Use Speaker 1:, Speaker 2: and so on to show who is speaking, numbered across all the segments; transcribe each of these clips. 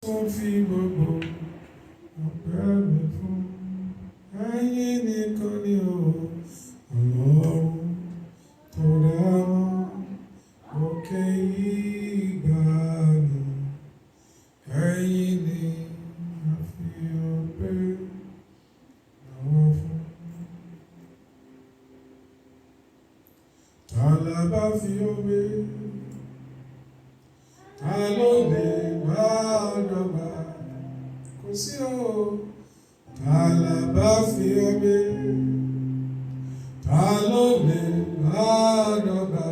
Speaker 1: Wọ́n fi gbogbo ọpẹ́ mi fún ẹ̀yin nìkan ni o, Ọlọ́run tó dá wọn òkè ìgbàanì. Ẹ̀yin ni a fi ọpẹ́ àwọn fún. Ta la bá fi òwe? Ta ló lè bá dọ́gba? Kò sí o. Ta la bá fi òwe? Ta ló lè bá dọ́gba?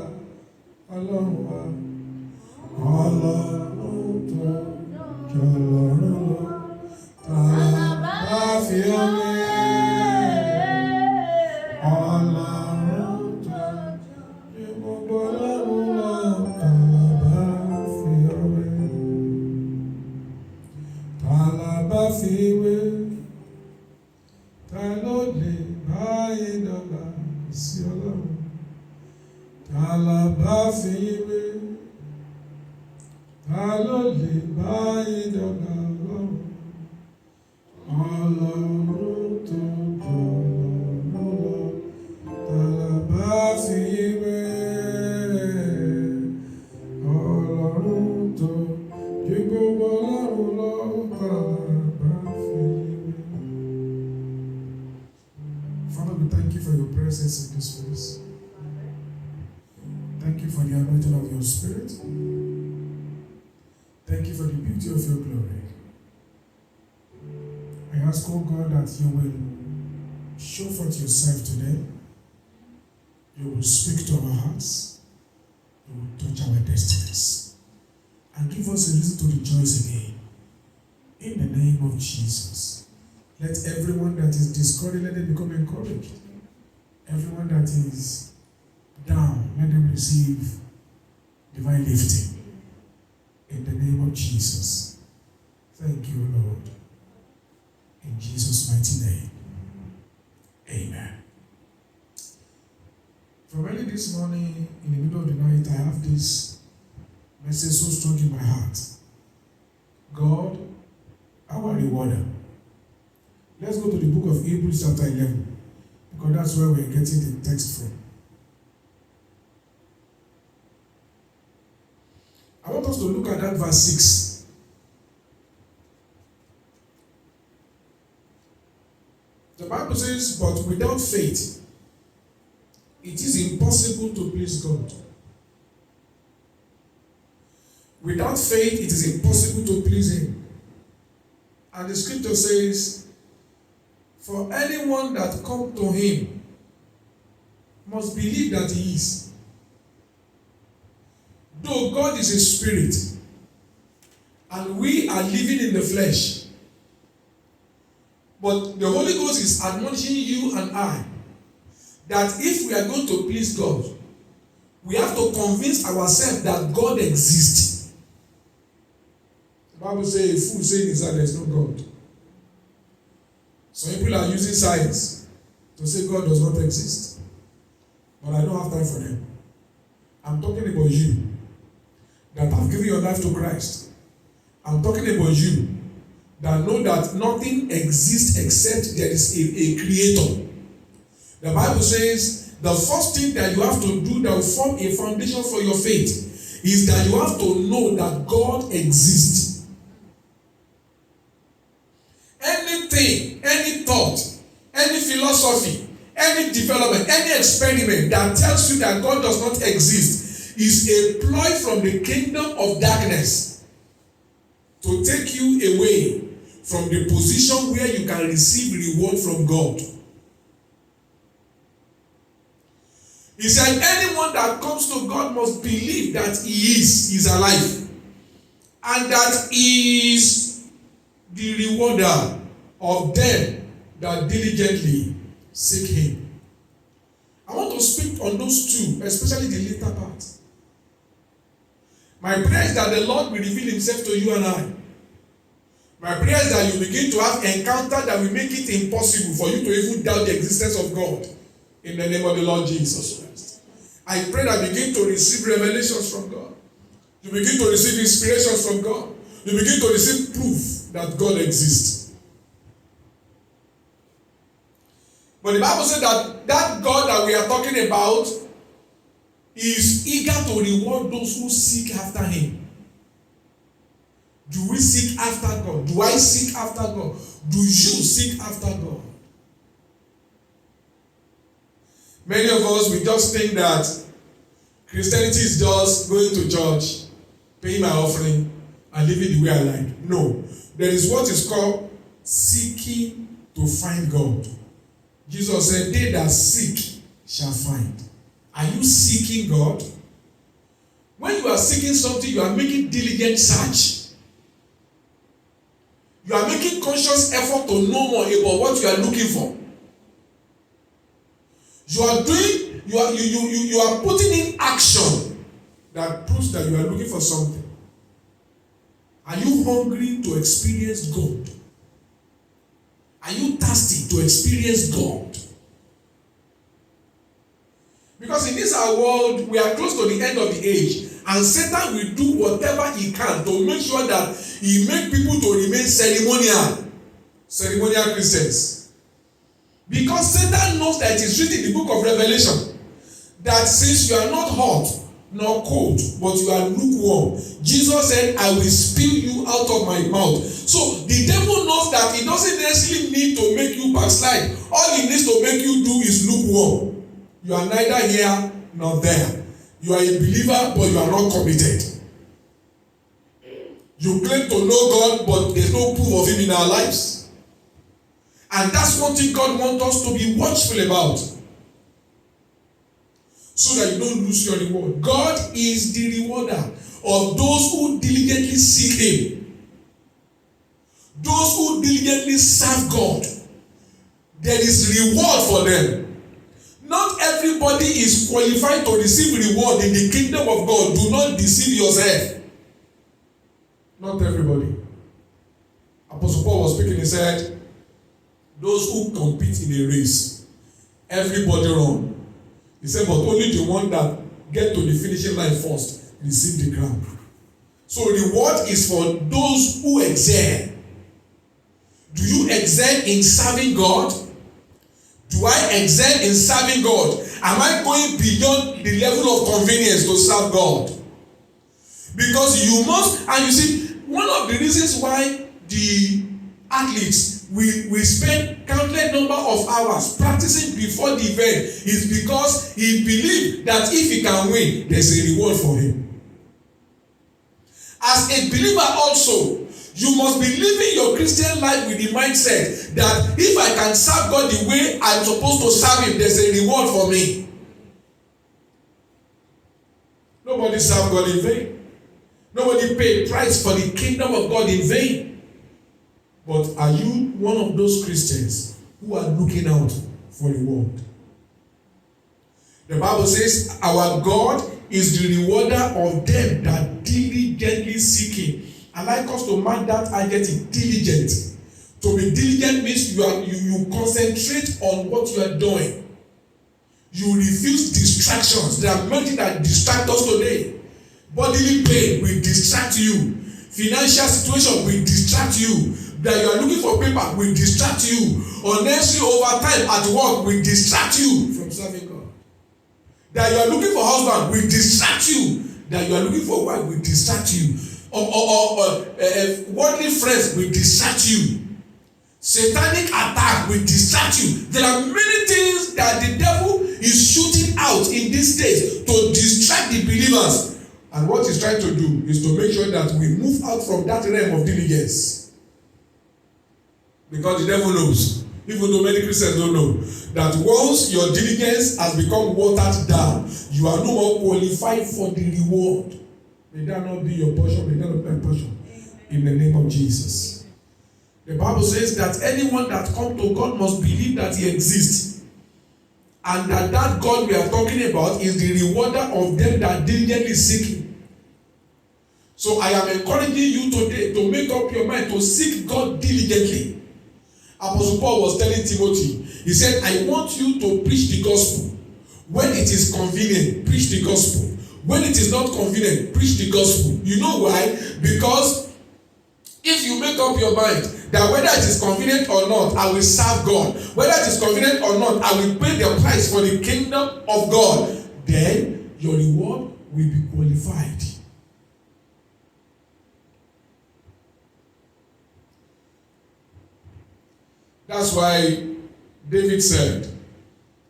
Speaker 1: Ọlọ́run wa, Ọlọ́run tó jọ lọ́run lọ. Ta la bá fi òwe? Ọlọ́run tó ju gbogbo Ọlọ́run lọ. Ta la bá fi òwe? Ta la bá fi wé? Ta ló lè bá yín dọ́gba? Sí Ọlọ́run. Ta la bá fi wé? Ta ló lè bá yín dọ́gba? Ọlọ́run tó jọ lọ́run lọ. Ta la bá fi wé? Ọlọ́run tó ju gbogbo Ọlọ́run lọ. Ta la bá fi wé? Father, we thank you for your presence in this place. Thank you for the anointing of your Spirit. Thank you for the beauty of your glory. I ask, oh God, that you will show forth yourself today. You will speak to our hearts. You will touch our destinies. And give us a reason to rejoice again. In the name of Jesus. Let everyone that is discouraged, let them become encouraged. Everyone that is down, let them receive divine lifting. In the name of Jesus. Thank you, Lord. In Jesus' mighty name. Amen. From early this morning, in the middle of the night, I have this message so strong in my heart. God, our rewarder. Let's go to the book of Hebrews chapter 11, because that's where we're getting the text from. I want us to look at that verse 6. The Bible says, but without faith, it is impossible to please God. Without faith, it is impossible to please Him. And the scripture says, for anyone that comes to Him must believe that He is. Though God is a spirit, and we are living in the flesh, but the Holy Ghost is admonishing you and I that if we are going to please God, we have to convince ourselves that God exists. The Bible says, a fool saying is that there is no God. Some people are using science to say God does not exist. But I don't have time for them. I'm talking about you that have given your life to Christ. I'm talking about you that know that nothing exists except there is a creator. The Bible says the first thing that you have to do that will form a foundation for your faith is that you have to know that God exists. Anything, any thought, any philosophy, any development, any experiment that tells you that God does not exist is a ploy from the kingdom of darkness to take you away from the position where you can receive reward from God. He said, anyone that comes to God must believe that He is alive, and that He is the rewarder of them that diligently seek Him. I want to speak on those two, especially the later part. My prayer is that the Lord will reveal Himself to you and I. My prayer is that you begin to have encounter that will make it impossible for you to even doubt the existence of God. In the name of the Lord Jesus Christ. I pray that begin to receive revelations from God. You begin to receive inspirations from God. you begin to receive proof that God exists. But the Bible said that God that we are talking about is eager to reward those who seek after him. Do we seek after God? Do I seek after God? Do you seek after God? Many of us, we just think that Christianity is just going to church, paying my offering, and living the way I like. No. There is what is called seeking to find God. Jesus said, they that seek shall find. Are you seeking God? When you are seeking something, you are making diligent search. You are making conscious effort to know more about what you are looking for. You are putting in action that proves that you are looking for something. Are you hungry to experience God? Are you thirsty to experience God? Because in this our world, we are close to the end of the age, and Satan will do whatever he can to make sure that he make people to remain ceremonial Christians. Because Satan knows that it is written in the book of Revelation that since you are not hot nor cold, but you are lukewarm, Jesus said, I will spew you out of my mouth. So the devil knows that he doesn't necessarily need to make you backslide. All he needs to make you do is lukewarm. You are neither here nor there. You are a believer, but you are not committed. You claim to know God, but there's no proof of him in our lives. And that's one thing God wants us to be watchful about, so that you don't lose your reward. God is the rewarder of those who diligently seek him. Those who diligently serve God, there is reward for them. Not everybody is qualified to receive reward in the kingdom of God. Do not deceive yourself. Not everybody. Apostle Paul was speaking, he said, those who compete in a race, everybody run. He said, but only the one that get to the finishing line first receive the crown. So reward is for those who excel. Do you excel in serving God? Do I excel in serving God? Am I going beyond the level of convenience to serve God? Because you must, and you see, one of the reasons why the athletes we spend countless number of hours practicing before the event is because he believed that if he can win, there's a reward for him. As a believer also, you must be living your Christian life with the mindset that if I can serve God the way I'm supposed to serve him, there's a reward for me. Nobody served God in vain. Nobody paid price for the kingdom of God in vain. But are you one of those Christians who are looking out for reward? The Bible says our God is the rewarder of them that diligently seek him. I like us to mark that adjective, diligent. To be diligent means you concentrate on what you are doing. You refuse distractions. There are many that distract us today. Bodily pain will distract you. Financial situation will distract you. That you are looking for paper will distract you. Unnecessary overtime at work will distract you from serving God. That you are looking for husband will distract you. That you are looking for wife will distract you. Worldly friends will distract you. Satanic attack will distract you. There are many things that the devil is shooting out in these days to distract the believers. And what he's trying to do is to make sure that we move out from that realm of diligence. Because the devil knows, even though many Christians don't know, that once your diligence has become watered down, you are no more qualified for the reward. May that not be your portion, may that not be my portion. In the name of Jesus. The Bible says that anyone that comes to God must believe that he exists. And that God we are talking about is the rewarder of them that diligently seek him. So I am encouraging you today to make up your mind to seek God diligently. Apostle Paul was telling Timothy, he said, I want you to preach the gospel. When it is convenient, preach the gospel. When it is not convenient, preach the gospel. You know why? Because If you make up your mind that whether it is convenient or not, I will serve God, whether it is convenient or not, I will pay the price for the kingdom of God, then your reward will be qualified. That's why David said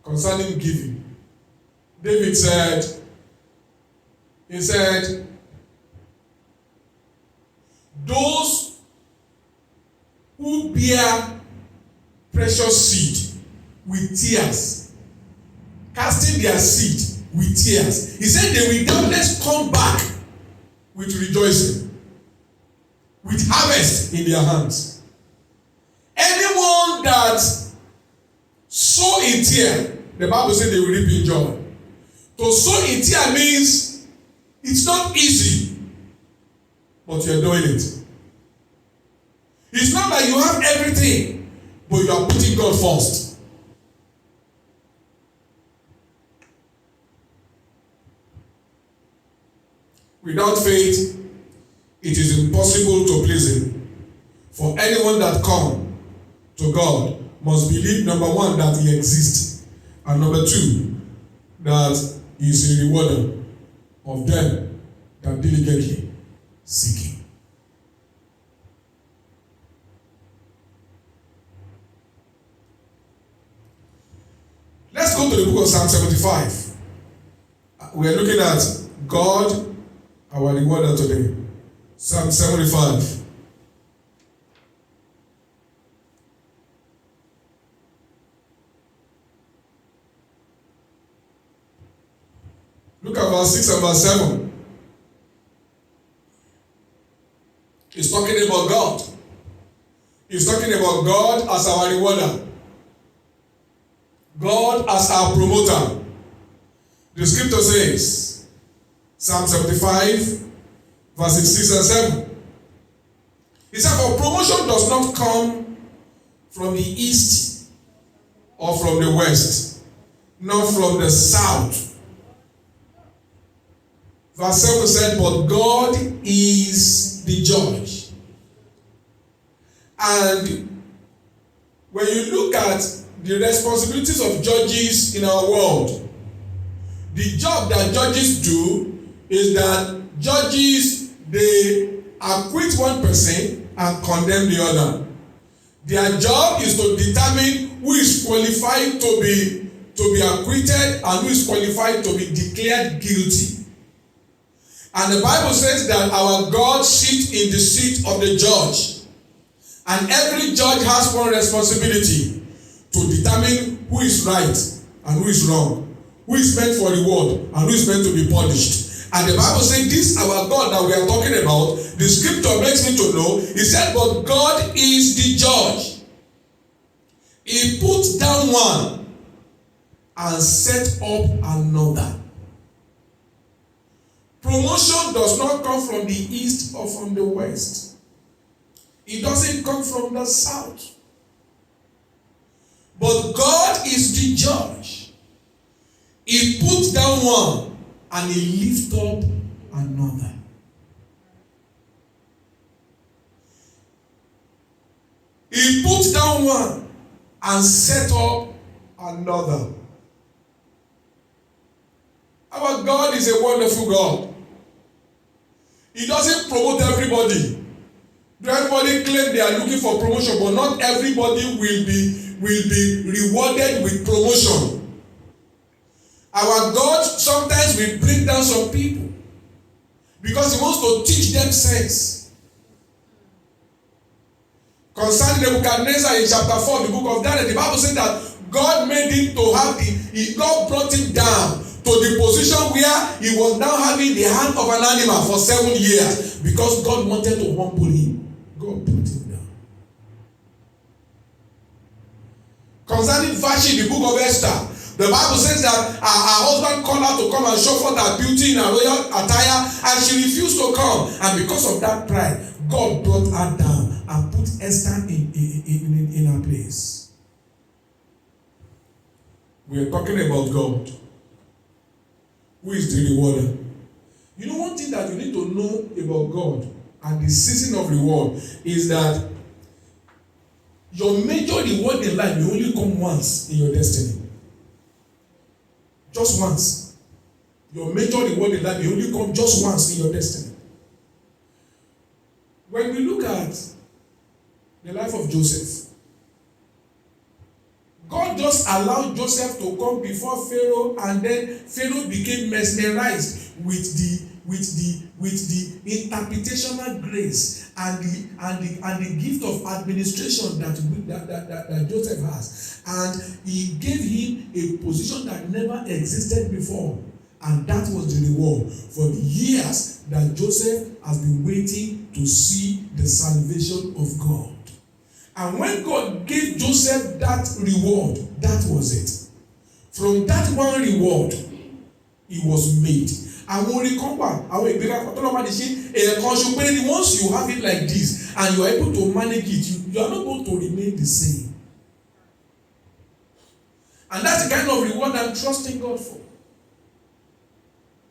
Speaker 1: concerning giving, David said, those who bear precious seed with tears, casting their seed with tears, he said they will doubtless come back with rejoicing, with harvest in their hands. Anyone that sow in tear, the Bible says they will reap in joy. To sow in tear means it's not easy, but you're doing it. It's not that you have everything, but you are putting God first. Without faith, it is impossible to please Him. For anyone that comes to God must believe, number one, that He exists, and number two, that He is a rewarder of them that diligently seek Him. Let's go to the book of Psalm 75. We are looking at God, our rewarder today. Psalm 75. Look at verse 6 and verse 7. He's talking about God. He's talking about God as our rewarder. God as our promoter. The scripture says, Psalm 75, verses 6 and 7. He said, for promotion does not come from the east or from the west, nor from the south. Verse 7 said, but God is the judge. And when you look at the responsibilities of judges in our world, the job that judges do is that judges, they acquit one person and condemn the other. Their job is to determine who is qualified to be acquitted and who is qualified to be declared guilty. And the Bible says that our God sits in the seat of the judge. And every judge has one responsibility to determine who is right and who is wrong, who is meant for reward and who is meant to be punished. And the Bible says this our God that we are talking about, the scripture makes me to know, he said, but God is the judge. He put down one and set up another. Promotion does not come from the east or from the west. It doesn't come from the south. But God is the judge. He put down one and he lifted up another. He put down one and set up another. Our God is a wonderful God. He doesn't promote everybody. Everybody claim they are looking for promotion, but not everybody will be rewarded with promotion. Our God sometimes will bring down some people because He wants to teach them sense. Concerning Nebuchadnezzar in chapter 4, the book of Daniel, the Bible says that God made him to have God brought him down to the position where he was now having the hand of an animal for 7 years because God wanted to humble him. God put him down. Concerning Vashti, the book of Esther, the Bible says that her husband called her to come and show forth her beauty in her royal attire, and she refused to come. And because of that pride, God brought her down and put Esther in her place. We are talking about God, who is the rewarder. You know one thing that you need to know about God and the season of reward is that your major reward in life will only come once in your destiny. Just once. Your major reward in life will only come just once in your destiny. When we look at the life of Joseph, God just allowed Joseph to come before Pharaoh, and then Pharaoh became mesmerized with the interpretational grace and the gift of administration that Joseph has, and he gave him a position that never existed before, and that was the reward for the years that Joseph has been waiting to see the salvation of God. And when God gave Joseph that reward, that was it. From that one reward, he was made. Àwọn orí kan wà, àwọn ìgbéga kan tó lọ́wọ́ máa di ṣe ẹ̀ẹ̀kan ṣùgbọ́n ni once you have it like this and you are able to manage it, you are not going to remain the same. And that's the kind of reward I'm trusting God for.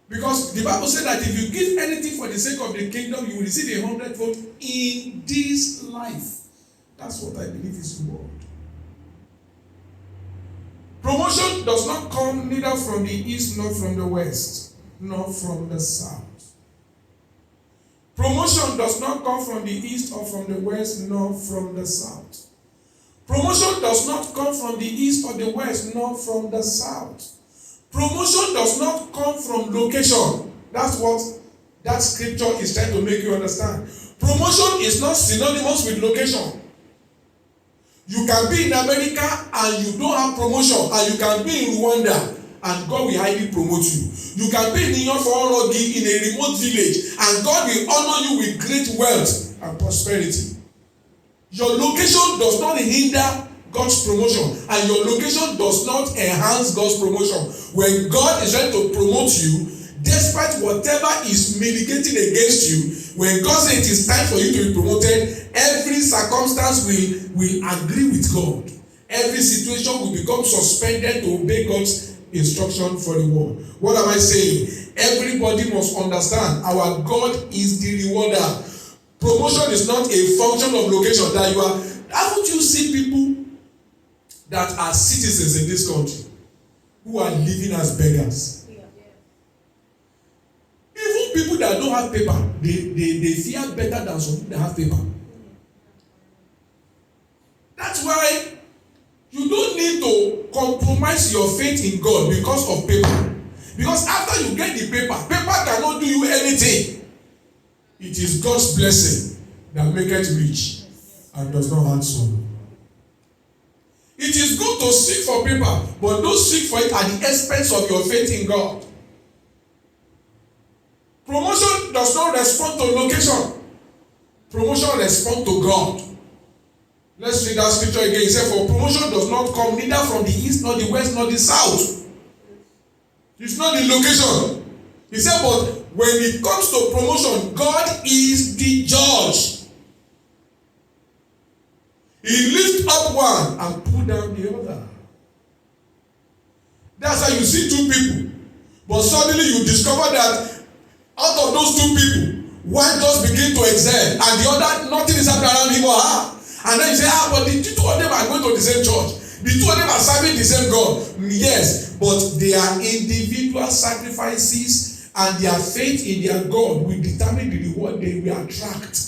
Speaker 1: Because the Bible said that if you give anything for the sake of the kingdom, you will receive 100-fold in this life. That's what I believe is reward. Promotion does not come neither from the east nor from the west, nor from the south. Promotion does not come from the east or from the west, nor from the south. Promotion does not come from the east or the west, nor from the south. Promotion does not come from location. That's what that scripture is trying to make you understand. Promotion is not synonymous with location. You can be in America and you don't have promotion, and you can be in Rwanda and God will highly promote you. You can be in Iyanfororogi in a remote village and God will honor you with great wealth and prosperity. Your location does not hinder God's promotion, and your location does not enhance God's promotion. When God is trying to promote you, despite whatever is mitigating against you, when God says it is time for you to be promoted, every circumstance will agree with God. Every situation will become suspended to obey God's instruction for the world. What am I saying? Everybody must understand our God is the rewarder. Promotion is not a function of location that you are. Haven't you seen people that are citizens in this country who are living as beggars? Even people that don't have paper, they feel better than some people that have paper. That's why you don't need to compromise your faith in God because of paper. Because after you get the paper cannot do you anything. It is God's blessing that maketh rich and does not add sorrow. It is good to seek for paper, but don't seek for it at the expense of your faith in God. Promotion does not respond to location. Promotion responds to God. Let's read that scripture again. It said, for promotion does not come neither from the east, nor the west, nor the south. It's not the location. He said, but when it comes to promotion, God is the judge. He lifts up one and put down the other. That's how you see two people. But suddenly you discover that out of those two people, one just begin to excel and the other, nothing is happening around him or her. And then you say, but the two of them are going to the same church. The two of them are serving the same God. Yes, but their individual sacrifices and their faith in their God will determine the reward they will attract.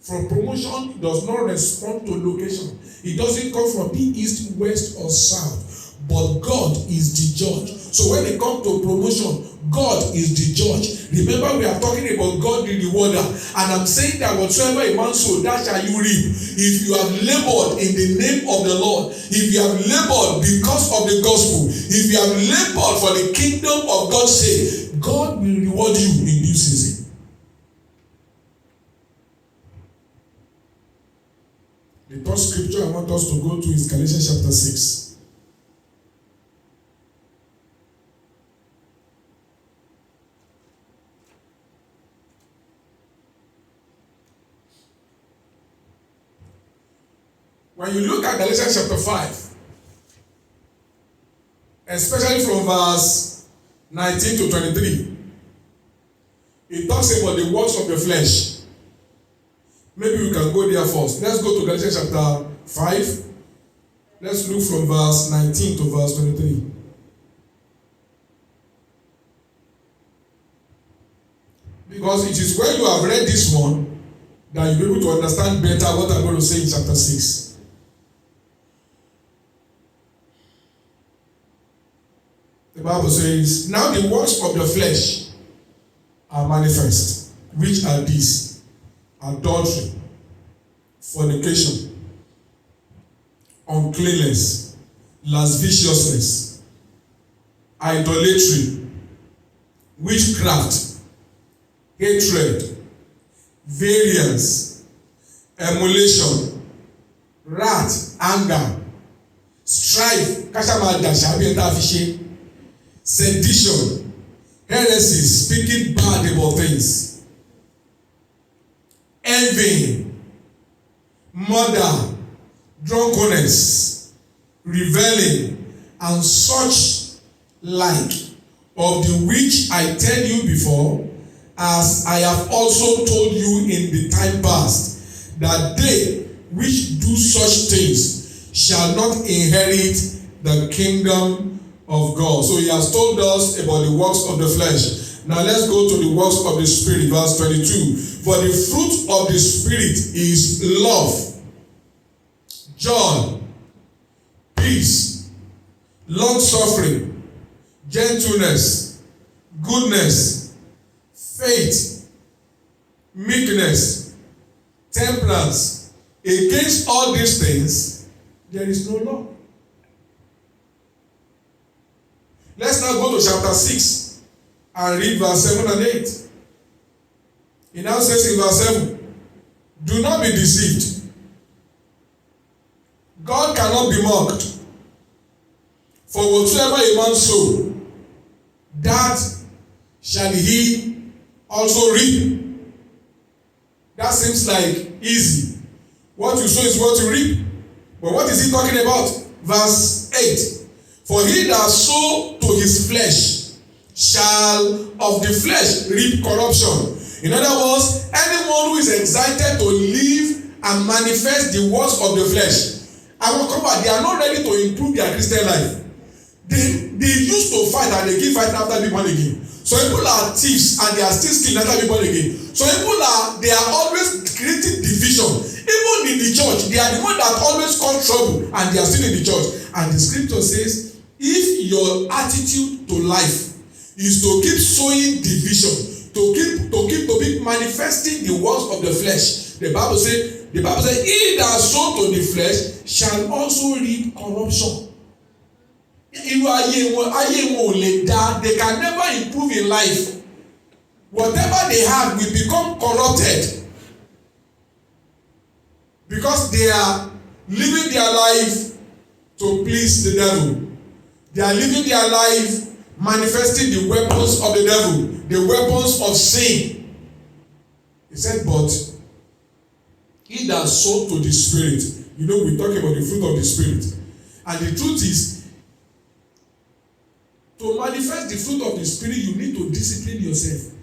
Speaker 1: From promotion, it does not respond to location. It doesn't come from the east, west, or south. But God is the judge. So when it comes to promotion, God is the judge. Remember, we are talking about God the rewarder. And I'm saying that whatsoever a man sow, that shall you reap. If you have labored in the name of the Lord, if you have labored because of the gospel, if you have labored for the kingdom of God's sake, God will reward you in due season. The third scripture I want us to go to is Galatians chapter 6. When you look at Galatians chapter 5, especially from verse 19 to 23, it talks about the works of the flesh. Maybe we can go there first. Let's go to Galatians chapter 5. Let's look from verse 19 to verse 23. Because it is when you have read this one that you'll be able to understand better what I'm going to say in chapter 6. The Bible says, now the works of the flesh are manifest, which are these: adultery, fornication, uncleanness, lasciviousness, idolatry, witchcraft, hatred, variance, emulation, wrath, anger, strife, sedition, heresy, speaking bad about things, envy, murder, drunkenness, reveling, and such like, of the which I tell you before, as I have also told you in the time past, that they which do such things shall not inherit the kingdom of God. So he has told us about the works of the flesh. Now let's go to the works of the Spirit, verse 22. For the fruit of the Spirit is love, joy, peace, long-suffering, gentleness, goodness, faith, meekness, temperance. Against all these things, there is no law. Let's now go to chapter 6 and read verse 7 and 8. It now says in verse 7, do not be deceived. God cannot be mocked. For whatsoever a man sow, that shall he also reap. That seems like easy. What you sow is what you reap. But what is he talking about? Verse 8. For he that sow to his flesh shall of the flesh reap corruption. In other words, anyone who is excited to live and manifest the works of the flesh, they are not ready to improve their Christian life. They used to fight and they keep fighting after being born again. Some people are thieves and they are still stealing after being born again. Some people they are always creating division. Even in the church, they are the ones that always cause trouble and they are still in the church. And the scripture says, if your attitude to life is to keep sowing division, to keep manifesting the works of the flesh, the Bible says, he that sow to the flesh shall also reap corruption. They can never improve in life. Whatever they have will become corrupted because they are living their life to please the devil. They are living their life manifesting the weapons of the devil, the weapons of sin. He said, but he that sow to the Spirit, we talk about the fruit of the Spirit. And the truth is, to manifest the fruit of the Spirit, you need to discipline yourself.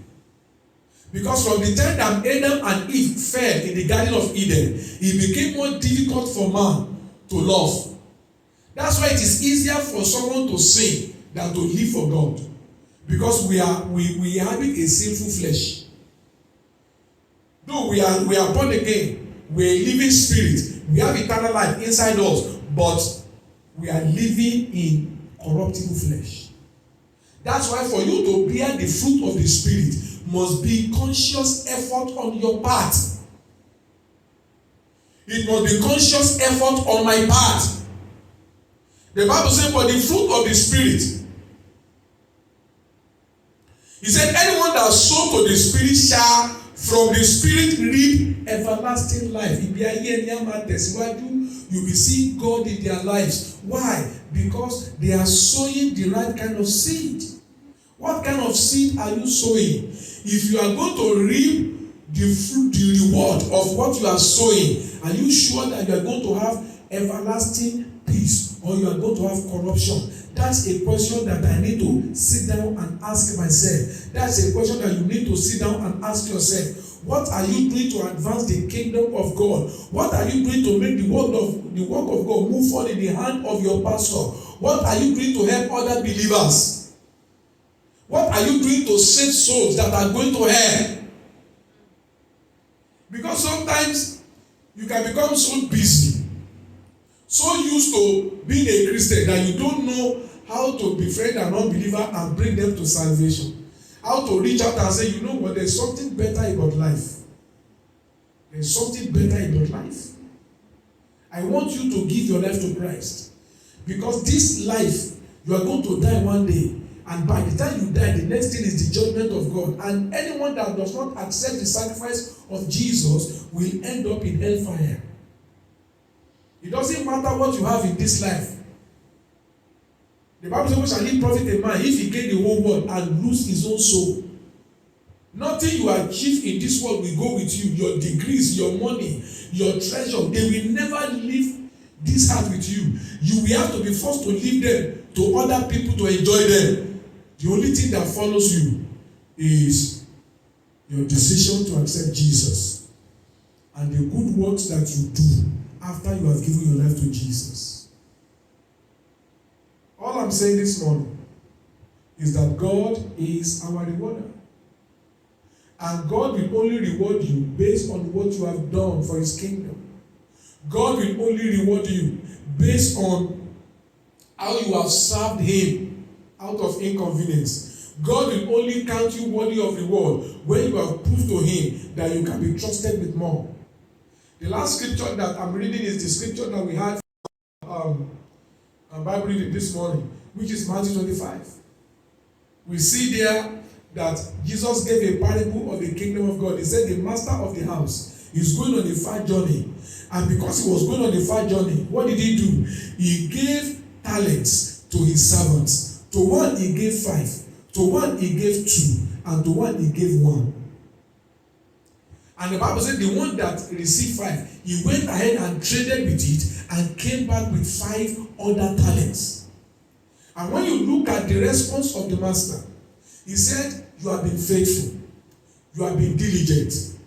Speaker 1: Because from the time that Adam and Eve fell in the Garden of Eden, it became more difficult for man to love. That's why it is easier for someone to sin than to live for God. Because we are having a sinful flesh. Though we are born again, we are a living spirit, we have eternal life inside us, but we are living in corruptible flesh. That's why for you to bear the fruit of the Spirit must be conscious effort on your part. It must be conscious effort on my part. The Bible says, for the fruit of the Spirit, he said, anyone that sow to the Spirit shall from the Spirit reap everlasting life. You will see God in their lives. Why? Because they are sowing the right kind of seed. What kind of seed are you sowing? If you are going to reap the fruit, the reward of what you are sowing, are you sure that you are going to have everlasting peace, or you are going to have corruption? That's a question that I need to sit down and ask myself. That's a question that you need to sit down and ask yourself. What are you doing to advance the kingdom of God? What are you doing to make the work of God move forward in the hand of your pastor? What are you doing to help other believers? What are you doing to save souls that are going to hell? Because sometimes you can become so busy, so used to being a Christian that you don't know how to befriend an unbeliever and bring them to salvation. How to reach out and say, you know what, there's something better about life. There's something better about life. I want you to give your life to Christ. Because this life, you are going to die one day. And by the time you die, the next thing is the judgment of God. And anyone that does not accept the sacrifice of Jesus will end up in hellfire. It doesn't matter what you have in this life. The Bible says, what shall it profit a man if he gain the whole world and lose his own soul? Nothing you achieve in this world will go with you. Your degrees, your money, your treasure, they will never leave this earth with you. You will have to be forced to leave them to other people to enjoy them. The only thing that follows you is your decision to accept Jesus and the good works that you do after you have given your life to Jesus. All I'm saying this morning is that God is our rewarder. And God will only reward you based on what you have done for His kingdom. God will only reward you based on how you have served Him out of inconvenience. God will only count you worthy of reward when you have proved to Him that you can be trusted with more. The last scripture that I'm reading is the scripture that we had Bible reading this morning, which is Matthew 25. We see there that Jesus gave a parable of the kingdom of God. He said the master of the house is going on a far journey. And because he was going on a far journey, what did he do? He gave talents to his servants. To one he gave 5, to one he gave 2, and to one he gave 1. And the Bible said the one that received 5, he went ahead and traded with it and came back with 5 other talents. And when you look at the response of the master, he said, you have been faithful, you have been diligent.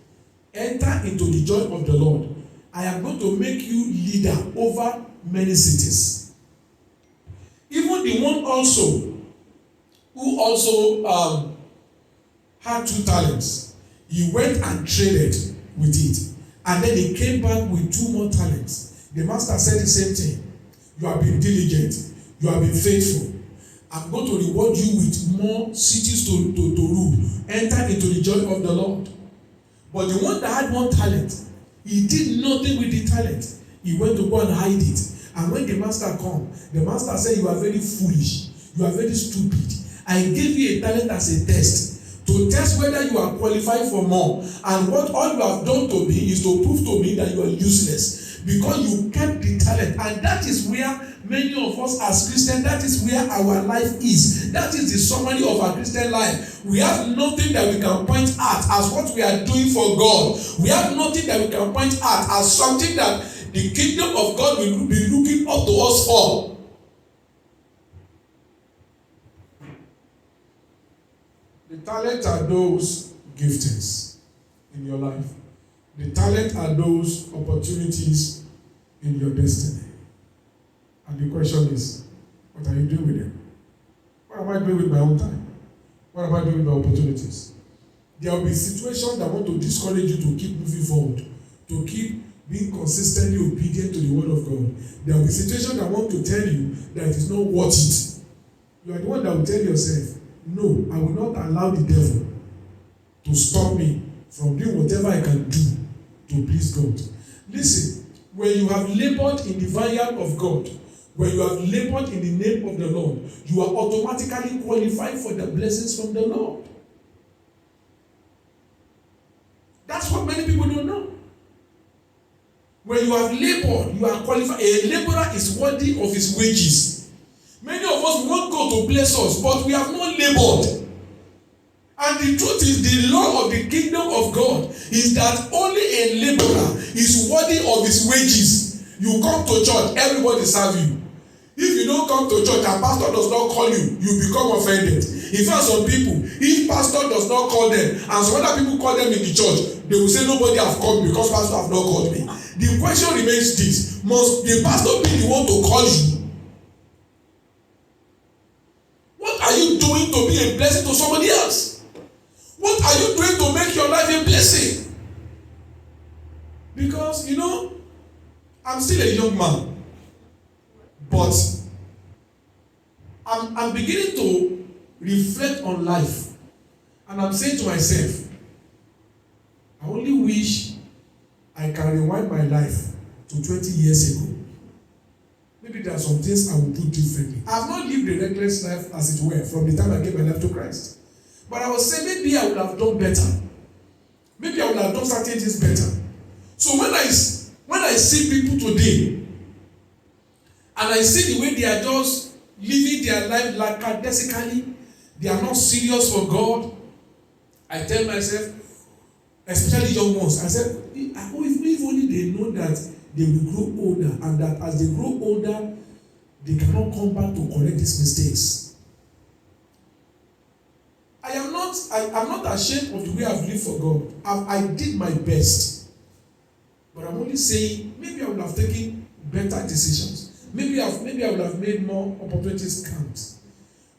Speaker 1: Enter into the joy of the Lord. I am going to make you leader over many cities. Even the one also who also had 2 talents, he went and traded with it, and then he came back with 2 more talents. The master said the same thing. You have been diligent, you have been faithful. I'm going to reward you with more cities to rule. Enter into the joy of the Lord. But the one that had 1 talent, he did nothing with the talent. He went to go and hide it. And when the master come, the master said, you are very foolish. You are very stupid. I gave you a talent as a test. To test whether you are qualified for more. And what all you have done to me is to prove to me that you are useless. Because you kept the talent. And that is where many of us as Christians, that is where our life is. That is the summary of our Christian life. We have nothing that we can point at as what we are doing for God. We have nothing that we can point at as something that the kingdom of God will be looking up to us for. The talent are those giftings in your life. The talent are those opportunities in your destiny. And the question is, what are you doing with them? What am I doing with my own time? What am I doing with my opportunities? There will be situations that want to discourage you to keep moving forward, to keep being consistently obedient to the word of God. There will be situations that want to tell you that it is not worth it. You are the one that will tell yourself, no, I will not allow the devil to stop me from doing whatever I can do to please God. Listen, when you have labored in the vineyard of God, when you have labored in the name of the Lord, you are automatically qualified for the blessings from the Lord. That's what many people don't know. When you have labored, you are qualified. A laborer is worthy of his wages. Many of us want God to bless us, but we have not labored. And the truth is, the law of the kingdom of God is that only a laborer is worthy of his wages. You come to church, everybody serve you. If you don't come to church and pastor does not call you, you become offended. In fact, some people, if pastor does not call them and some other people call them in the church, they will say nobody have called me because pastor have not called me. The question remains this: must the pastor be the one to call you? What are you doing to be a blessing to somebody else? What are you doing to make your life a blessing? Because I'm still a young man, but I'm beginning to reflect on life, and I'm saying to myself, I only wish I can rewind my life to 20 years ago. Maybe there are some things I will do differently. I have not lived a reckless life, as it were, from the time I gave my life to Christ. But I was saying maybe I would have done better. Maybe I would have done certain things better. So when I see people today, and I see the way they are just living their life lackadaisically, they are not serious for God, I tell myself, especially young ones, I said, if only they know that they will grow older, and that as they grow older, they cannot come back to correct these mistakes. I'm not ashamed of the way I've lived for God. I did my best. But I'm only saying, maybe I would have taken better decisions. Maybe I would have made more opportunities count.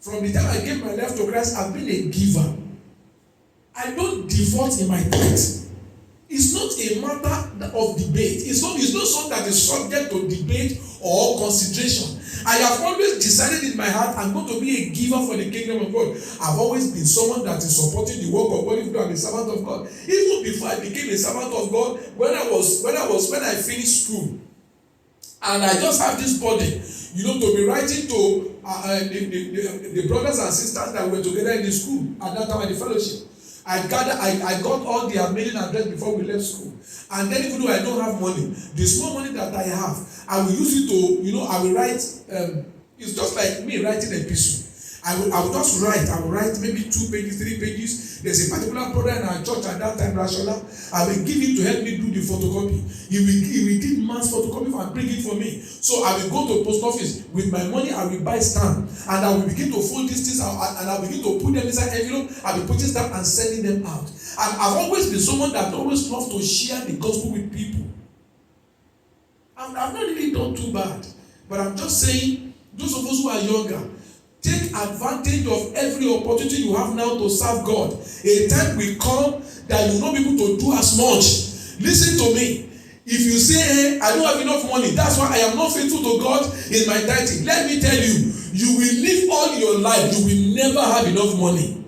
Speaker 1: From the time I gave my life to Christ, I've been a giver. I don't default in my tithe. It's not a matter of debate. It's not something that is subject to debate or consideration. I have always decided in my heart I'm going to be a giver for the kingdom of God. I've always been someone that is supporting the work of God, even though I'm a servant of God. Even before I became a servant of God, when I finished school, and I just have this body, to be writing to the brothers and sisters that were together in the school at that time at the fellowship. I got all their mailing address before we left school. And then even though I don't have money, the small money that I have, I will use it to, I will write, it's just like me writing a epistle. I will just write. I will write maybe 2 pages, 3 pages. There's a particular brother in our church at that time, Rashola. I will give him to help me do the photocopy. He will did mass photocopy and bring it for me. So I will go to the post office with my money. I will buy stamp, and I will begin to fold these things out, and I will begin to put them inside envelope. I will put this stamp and sending them out. And I've always been someone that always loves to share the gospel with people. I've not really done too bad, but I'm just saying, those of us who are younger, take advantage of every opportunity you have now to serve God. A time will come that you will not be able to do as much. Listen to me. If you say, hey, I don't have enough money, that's why I am not faithful to God in my tithing. Let me tell you, you will live all your life, you will never have enough money.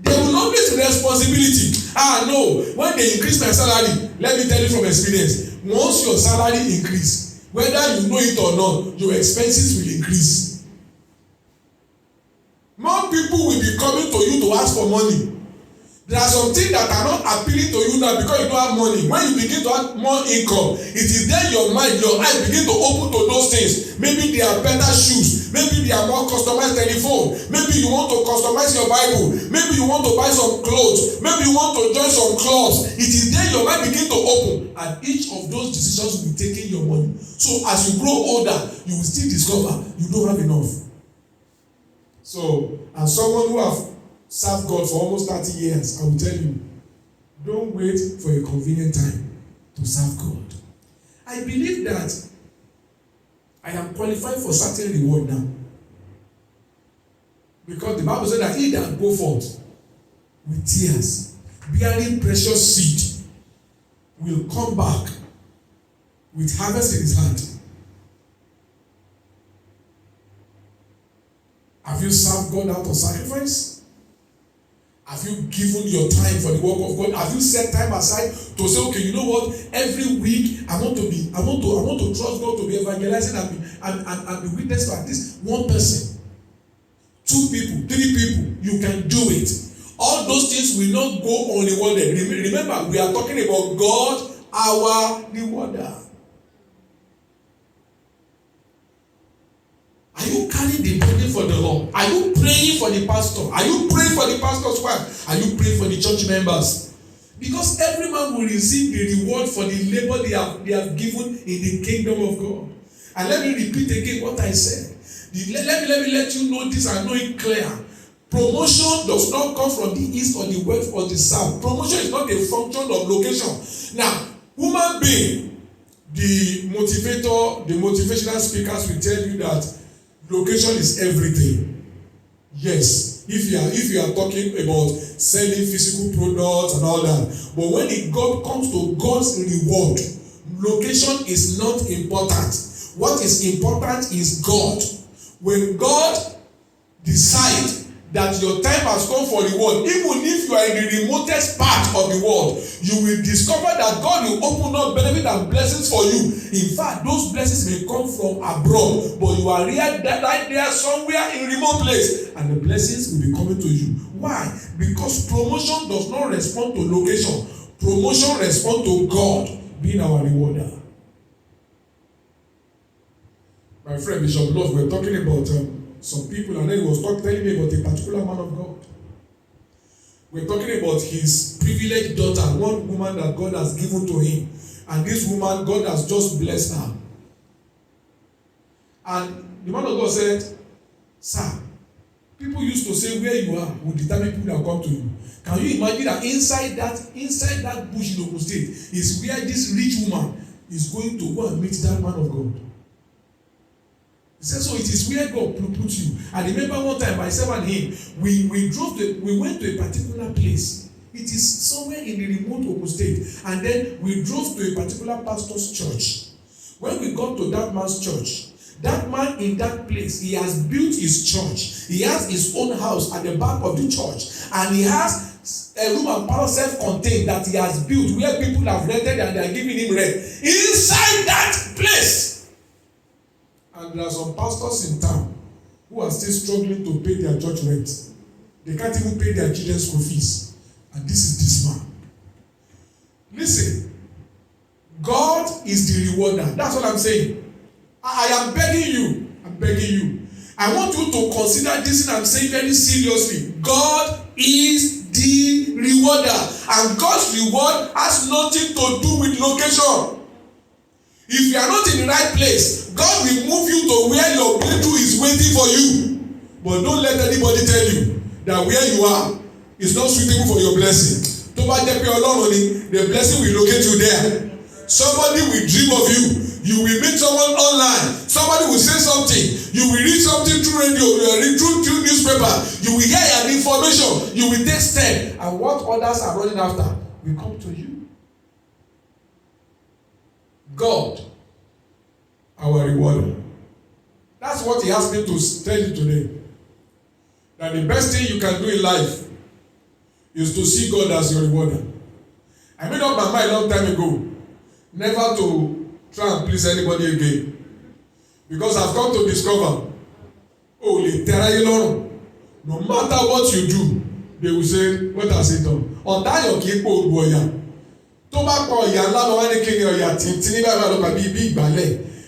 Speaker 1: There will always be responsibility. No, when they increase my salary, let me tell you from experience, once your salary increase, whether you know it or not, your expenses will increase. More people will be coming to you to ask for money. There are some things that are not appealing to you now because you don't have money. When you begin to have more income, it is then your mind, your eyes begin to open to those things. Maybe they are better shoes. Maybe they are more customized telephone. Maybe you want to customize your Bible. Maybe you want to buy some clothes. Maybe you want to join some clubs. It is then your mind begin to open. And each of those decisions will be taking your money. So as you grow older, you will still discover you don't have enough. So, as someone who have served God for almost 30 years, I will tell you, don't wait for a convenient time to serve God. I believe that I am qualified for certain reward now. Because the Bible said that he that go forth with tears, bearing precious seed, will come back with harvest in his hand. Have you served God out of sacrifice? Have you given your time for the work of God? Have you set time aside to say, okay, you know what? Every week I want to trust God to be evangelizing and be witness to at least one person, 2 people, 3 people. You can do it. All those things will not go unrewarded. Remember, we are talking about God, our rewarder. Are you carrying the burden for the Lord? Are you praying for the pastor? Are you praying for the pastor's wife? Are you praying for the church members? Because every man will receive the reward for the labor they have given in the kingdom of God. And let me repeat again what I said. Let me let you know this and know it clear. Promotion does not come from the east or the west or the south. Promotion is not a function of location. Now, human being, the motivator, the motivational speakers will tell you that location is everything. Yes, if you are talking about selling physical products and all that, but when it comes to God's reward, location is not important. What is important is God. When God decides that your time has come for reward, even if you are in the remotest part of the world, you will discover that God will open up benefit and blessings for you. In fact, those blessings may come from abroad, but you are right there somewhere in a remote place, and the blessings will be coming to you. Why? Because promotion does not respond to location. Promotion responds to God being our rewarder. My friend Bishop Love, we were talking about some people, and then he was telling me about a particular man of God. We're talking about his privileged daughter, one woman that God has given to him. And this woman, God has just blessed her. And the man of God said, "Sir, people used to say where you are will determine people that come to you. Can you imagine that inside that bush in Ogun State is where this rich woman is going to go and meet that man of God?" He said, so it is where God put you. I remember one time myself and him, we went to a particular place. It is somewhere in the remote Ogun State. And then we drove to a particular pastor's church. When we got to that man's church, that man in that place, he has built his church. He has his own house at the back of the church. And he has a room and parlor self-contained that he has built where people have rented and they are giving him rent. Inside that place. And there are some pastors in town who are still struggling to pay their church rent. They can't even pay their children's school fees. And this is this man. Listen, God is the rewarder. That's what I'm saying. I am begging you. I'm begging you. I want you to consider this thing I'm saying very seriously. God is the rewarder. And God's reward has nothing to do with location. If you are not in the right place, God will move you to where your breakthrough is waiting for you. But don't let anybody tell you that where you are is not suitable for your blessing. The blessing will locate you there. Somebody will dream of you. You will meet someone online. Somebody will say something. You will read something through radio. You will read through newspaper. You will hear an information. You will take steps. And what others are running after will come to you. God, our rewarder. That's what he asked me to tell you today. That the best thing you can do in life is to see God as your rewarder. I made up my mind a long time ago never to try and please anybody again. Because I've come to discover, no matter what you do, they will say, what has he done?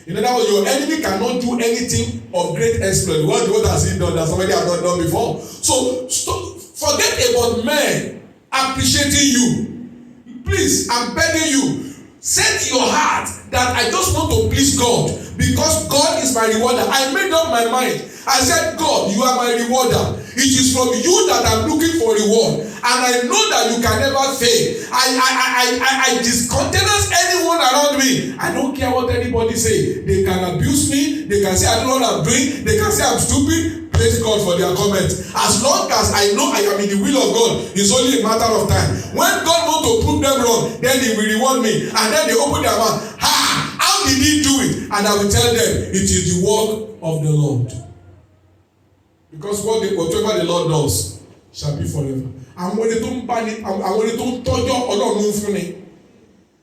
Speaker 1: In other words, your enemy cannot do anything of great exploit. What has he done that somebody has not done before? So forget about men appreciating you. Please, I'm begging you, set your heart that I just want to please God because God is my rewarder. I made up my mind. I said, God, you are my rewarder. It is from you that I'm looking for reward. And I know that you can never fail. I discountenance anyone around me. I don't care what anybody say. They can abuse me. They can say I don't know what I'm doing. They can say I'm stupid. Praise God for their comments. As long as I know I am in the will of God, it's only a matter of time. When God wants to prove them wrong, then he will reward me. And then they open their mouth. How did he do it? And I will tell them, it is the work of the Lord. Because whatever the Lord does shall be forever.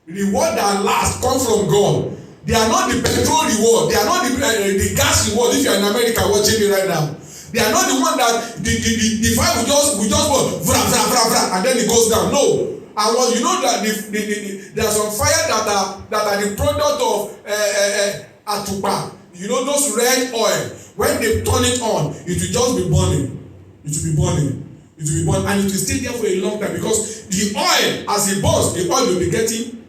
Speaker 1: Reward that last come from God. They are not the petrol reward. They are not the gas reward. If you are in America watching me right now, they are not the one that the fire will just go vra vra vra vra and then it goes down. No. And when you know that there are some fire that are the product of atupa. You know those red oil. When they turn it on, it will just be burning. It will be burning. It will be burning, and it will stay there for a long time because the oil, as it burns, the oil will be getting,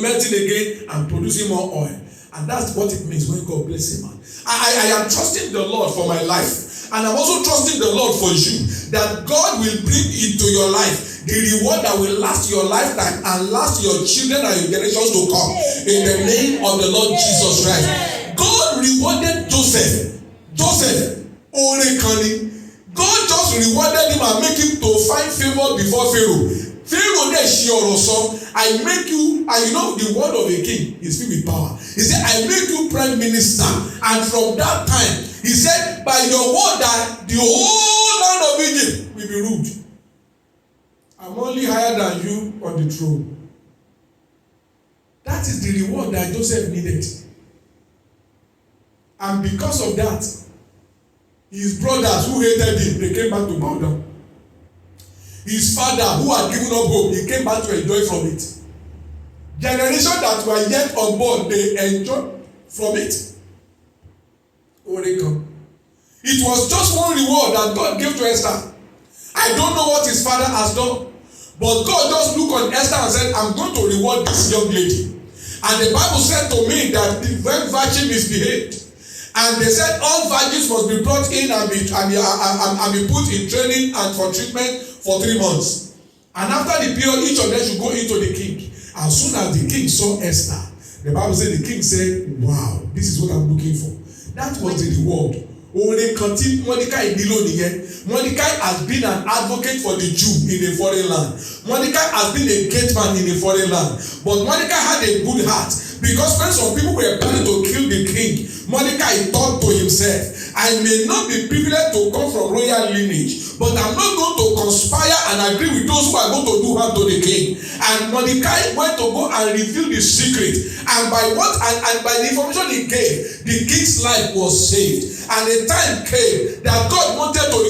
Speaker 1: melting again and producing more oil. And that's what it means when God blesses a man. I am trusting the Lord for my life. And I'm also trusting the Lord for you, that God will bring into your life the reward that will last your lifetime and last your children and your generations to come. In the name of the Lord Jesus Christ. God rewarded Joseph. God just rewarded him and make him to find favor before Pharaoh. Pharaoh then ṣe ọ̀rọ̀ sọ, I make you, and you know the word of a king is filled with power. He said, I make you prime minister. And from that time, he said, by your word that the whole land of Egypt will be ruled. I'm only higher than you on the throne. That is the reward that Joseph needed. And because of that, his brothers who hated him, they came back to bow down. His father who had given up hope, he came back to enjoy from it. Generation that were yet on board, they enjoyed from it. It was just one reward that God gave to Esther. I don't know what his father has done, but God just looked on Esther and said, I'm going to reward this young lady. And the Bible said to me that the virgin misbehaved. And they said all virgins must be brought in and be put in training and for treatment for 3 months. And after the period, each of them should go into the king. As soon as the king saw Esther, the Bible said the king said, wow, this is what I'm looking for. That was the reward. Mordecai has been an advocate for the Jew in a foreign land. Mordecai has been a gate man in a foreign land. But Mordecai had a good heart, because when some people were planning to kill the king, Mordecai thought to himself, I may not be privileged to come from royal lineage, but I'm not going to conspire and agree with those who are going to do harm to the king. And Mordecai went to go and reveal the secret. And by the information he gave, the king's life was saved. And a time came that God wanted to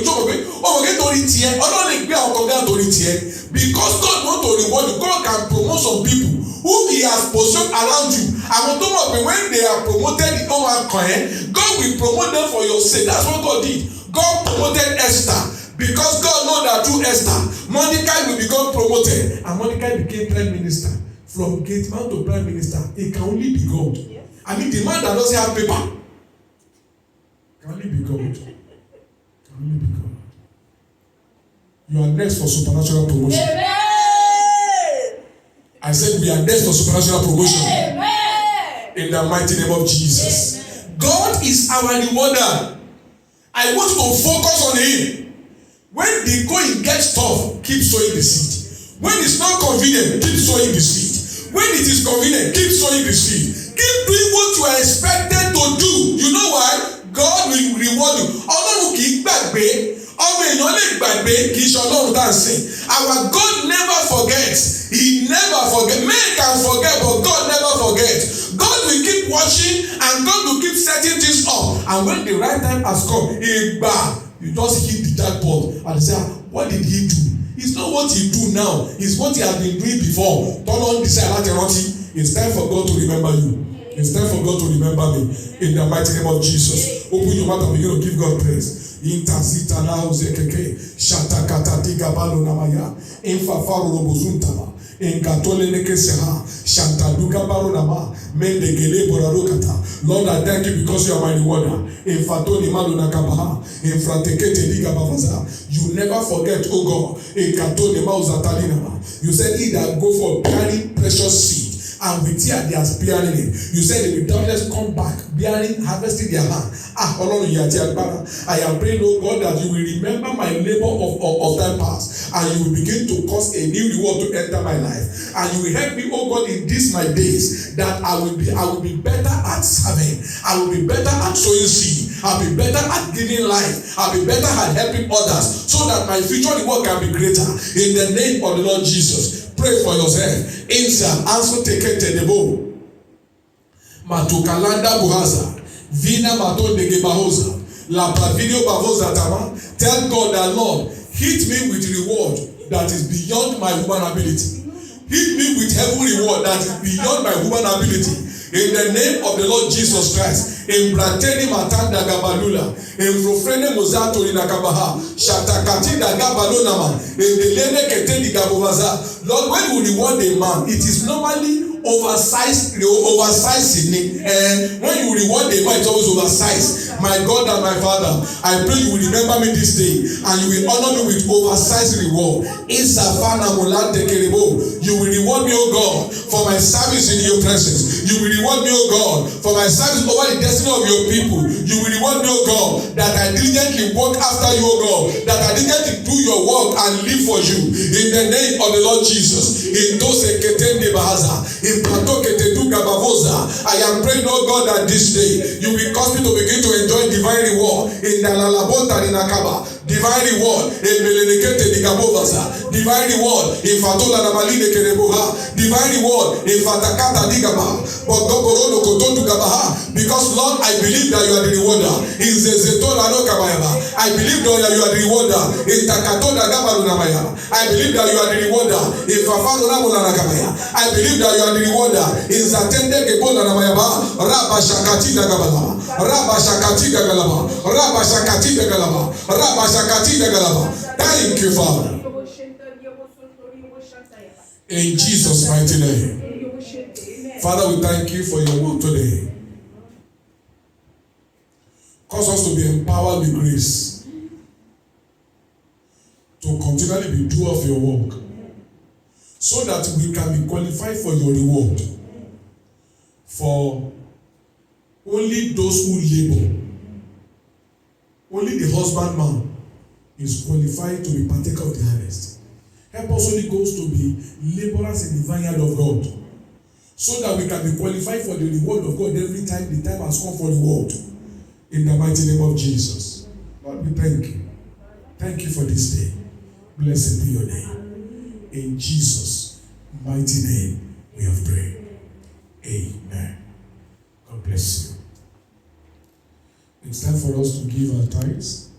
Speaker 1: because God wants to reward you. God can promote some people who he has positioned around you. And when they are promoted, God will promote them for your sake. That's what God did. God promoted Esther because God knows that through Esther, Mordecai will become promoted. And Mordecai became prime minister. From gate man to prime minister, it can only be God. Yes. I mean, the man that doesn't have paper can only be God. Can only be God. You are next for supernatural promotion. Amen. I said we are next for supernatural promotion. Amen. In the mighty name of Jesus. Amen. God is our rewarder. I want to focus on him. When the going gets tough, keep sowing the seed. When it's not convenient, keep sowing the seed. When it is convenient, keep sowing the seed. Keep doing what you are expected to do. You know why? God will reward you. Ọlọ́run kì í gbàgbé. Ọmọ èèyàn lè gbàgbé kì í ṣe Ọlọ́run tá à ń sìn. Our God never forgets. He never forgets. Men can forget, but God never forgets. God will keep watching and God will keep setting things up. And when the right time has come, you just hit the jackpot and say, what did he do? It's not what he do now. It's what he has been doing before. Don't decide láti rántí. It's time for God to remember you. It's time for God to remember me. In the mighty name of Jesus. Open your mouth and begin to give God praise. Intazita na uzekeke. Shatakata diga balo namaya. Infafaru robozuntama. Inkatole nekeseha. Shantaduka baro nama. Mendegele borarokata. Lord, I thank you because you are my rewarder. Infatoni malo nakabaha. Infratekete diga bavaza. You never forget, oh God. Inkatone mauzatalina. You said he that go for carrying precious seed. And with tears they are bearing it. You said they will doubtless come back, bearing, harvesting their hand. I am praying, oh God, that you will remember my labor of time past, and you will begin to cause a new reward to enter my life. And you will help me, oh God, in these my days, that I will be better at serving. I will be better at sowing seed. I'll be better at giving life. I'll be better at helping others, so that my future reward can be greater. In the name of the Lord Jesus. Pray for yourself. Insa also take it to the bow. Matukalanda buhaza. Vina mato de gebahoza. La pravidio bavoza tama. Tell God that, Lord, hit me with reward that is beyond my human ability. Hit me with heavenly reward that is beyond my human ability. In the name of the Lord Jesus Christ. In Brateni Matanda Gabalula. In Frofrene Mozato Inakabaha. Shatakati Dagabalonama. In the Lene Keteni Gabovaza. Lord, when you reward a man, it is normally
Speaker 2: oversized ni. When you reward the man, it's always oversized. My God and my Father, I pray you will remember me this day and you will honor me with oversized reward. You will reward me, O God, for my service in your presence. You will reward me, O God, for my service over the destiny of your people. You will reward me, O God, that I diligently walk after you, O God, that I diligently do your work and live for you. In the name of the Lord Jesus. I am praying, O God, that this day you will cause me to begin to enjoy divine reward in the Lalabota in Akaba. Divine reward in Melenekete Digabovasa. Divine reward in Fatola Namaline Kereboha. Divine reward in Fatakata Digaba. Bogoborono Kototu Gabaha. Because Lord, I believe that you are the rewarder. In Zezetola no Kabayaba. I believe that you are the rewarder. In Takatoda Gabaru Namaya. I believe that you are the rewarder. In Fafano Namula Nakabaya. I believe that you are the rewarder. In Zatende Gebola Namayaba. Rabba Shakati Dagabala. Rabba Shakati Dagalaba. Rabba Shakati Dagalaba. Rabba Shakati Dagalaba. Thank you, Father. In Jesus' mighty name. Father, we thank you for your word today. Cause us to be empowered with grace to continually be doer of your work, so that we can be qualified for your reward. For only those who labor, only the husbandman is qualified to be partaker of the harvest. Help us, Holy Ghost, to be laborers in the vineyard of God, so that we can be qualified for the reward of God every time the time has come for reward. In the mighty name of Jesus. Lord, we thank you. Thank you for this day. Blessed be your name. In Jesus' mighty name we have prayed. Amen. God bless you. It's time for us to give our tithes.